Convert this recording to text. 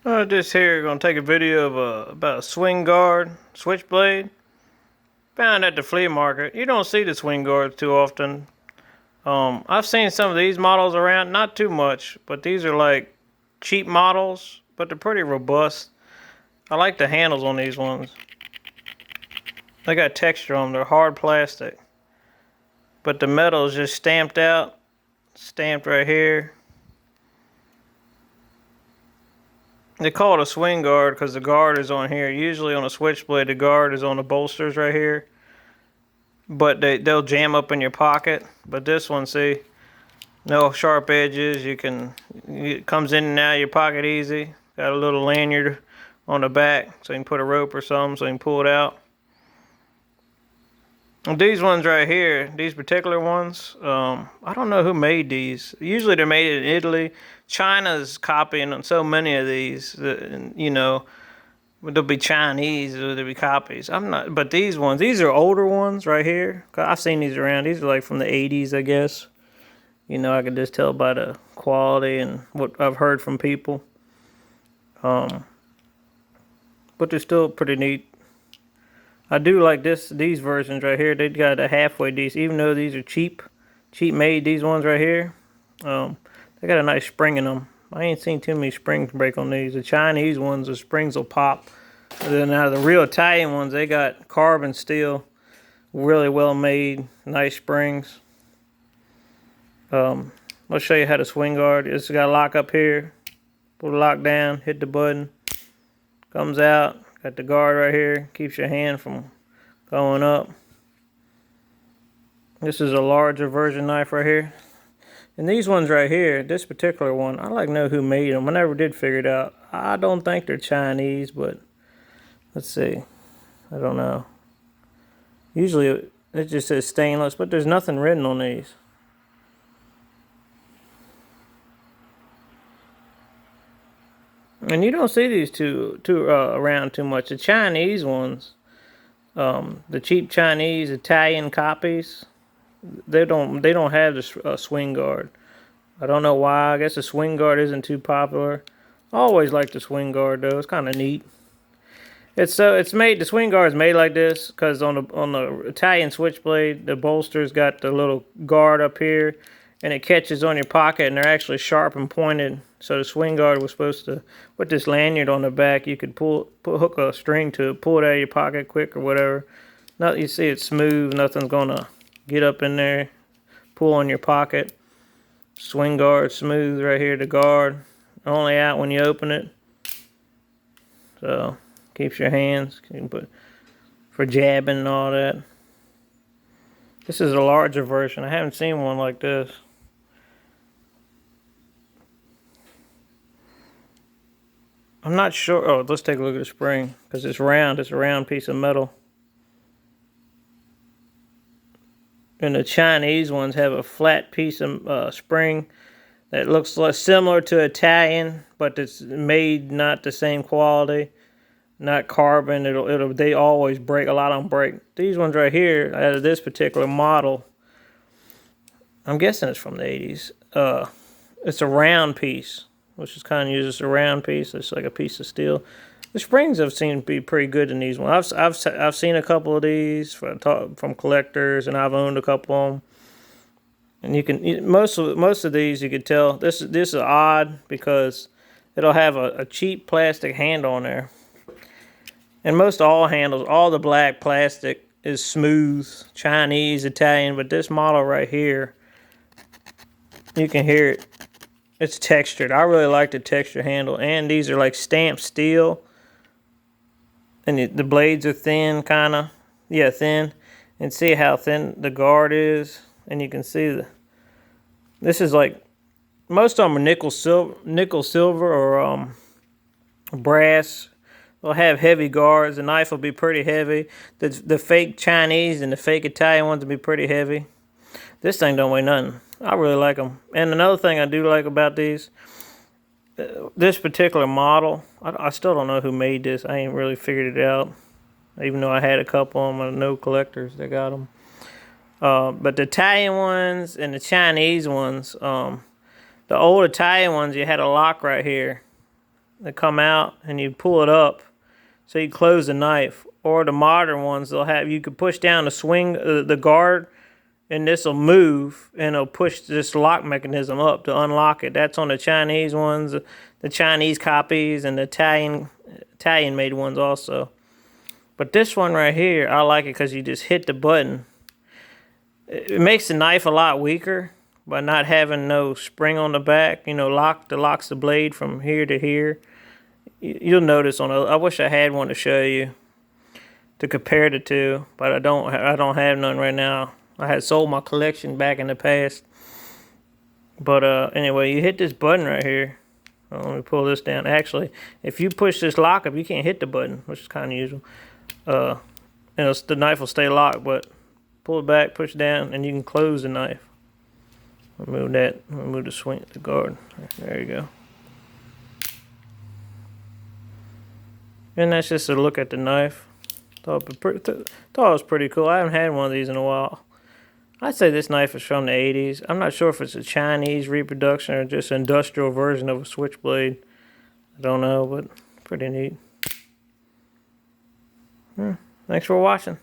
Just here, gonna take a video of about a swing guard switchblade. Found at the flea market. You don't see the swing guards too often. I've seen some of these models around, not too much, but these are like cheap models, but they're pretty robust. I like the handles on these ones. They got texture on them. They're hard plastic, but the metal is just stamped out, stamped right here. They call it a swing guard because the guard is on here. Usually on a switchblade, the guard is on the bolsters right here. But they'll jam up in your pocket. But this one, see, no sharp edges. It comes in and out of your pocket easy. Got a little lanyard on the back so you can put a rope or something so you can pull it out. And these ones right here, these particular ones, I don't know who made these. Usually they're made in Italy. China's copying so many of these, they'll be Chinese, or they'll be copies. I'm not, but these ones, these are older ones right here. I've seen these around. These are like from the 80s, I guess. I can just tell by the quality and what I've heard from people. But they're still pretty neat. I do like these versions right here. They got a halfway decent, even though these are cheap made. These ones right here, they got a nice spring in them. I ain't seen too many springs break on these. The Chinese ones, the springs will pop. And then now the real Italian ones, they got carbon steel, really well made, nice springs. Let's show you how to swing guard. It's got a lock up here. Pull the lock down, hit the button, comes out. Got the guard right here, keeps your hand from going up. This is a larger version knife right here. And these ones right here, this particular one, I like to know who made them. I never did figure it out. I don't think they're Chinese, but let's see. I don't know. Usually it just says stainless, but there's nothing written on these. And you don't see these around too much. The Chinese ones, the cheap Chinese Italian copies, they don't have the swing guard. I don't know why. I guess the swing guard isn't too popular. I always like the swing guard though. It's kind of neat. It's made, the swing guard is made like this because on the Italian switchblade, the bolster's got the little guard up here, and it catches on your pocket, and they're actually sharp and pointed. So the swing guard was supposed to, with this lanyard on the back, you could hook a string to it, pull it out of your pocket quick or whatever. You see it's smooth, nothing's gonna get up in there, pull on your pocket. Swing guard smooth right here, the guard only out when you open it. So keeps your hands, you can put for jabbing and all that. This is a larger version. I haven't seen one like this. I'm not sure. Oh, let's take a look at the spring because it's round. It's a round piece of metal. And the Chinese ones have a flat piece of spring that looks similar to Italian, but it's made not the same quality, not carbon. They always break. A lot of them break. These ones right here, out of this particular model, I'm guessing it's from the 80s. It's a round piece, which is kind of used as a round piece. It's like a piece of steel. The springs have seemed to be pretty good in these ones. I've seen a couple of these from collectors, and I've owned a couple of them. And you can most of these you could tell this is odd because it'll have a cheap plastic handle on there. And most all handles, all the black plastic is smooth, Chinese, Italian, but this model right here, you can hear it. It's textured. I really like the texture handle, and these are like stamped steel. And the blades are thin, kind of. Yeah, thin. And see how thin the guard is. And you can see this is like, most of them are nickel silver or brass. They'll have heavy guards. The knife will be pretty heavy. The fake Chinese and the fake Italian ones will be pretty heavy. This thing don't weigh nothing. I really like them. And another thing I do like about these, this particular model, I still don't know who made this. I ain't really figured it out. Even though I had a couple of them, I know collectors that got them. But the Italian ones and the Chinese ones, the old Italian ones, you had a lock right here. that come out and you pull it up so you close the knife. Or the modern ones, they'll have, you could push down the swing, the guard, and this will move and it'll push this lock mechanism up to unlock it. That's on the Chinese ones, the Chinese copies, and the Italian made ones also. But this one right here, I like it because you just hit the button. It makes the knife a lot weaker by not having no spring on the back. You know, locks the blade from here to here. You'll notice I wish I had one to show you to compare the two, but I don't have none right now. I had sold my collection back in the past. But anyway, you hit this button right here. Let me pull this down. Actually, if you push this lock up, you can't hit the button, which is kind of usual. The knife will stay locked, but pull it back, push down, and you can close the knife. Remove that. Remove the swing, the guard. There you go. And that's just a look at the knife. Thought it was pretty cool. I haven't had one of these in a while. I'd say this knife is from the 80s. I'm not sure if it's a Chinese reproduction or just an industrial version of a switchblade. I don't know, but pretty neat. Thanks for watching.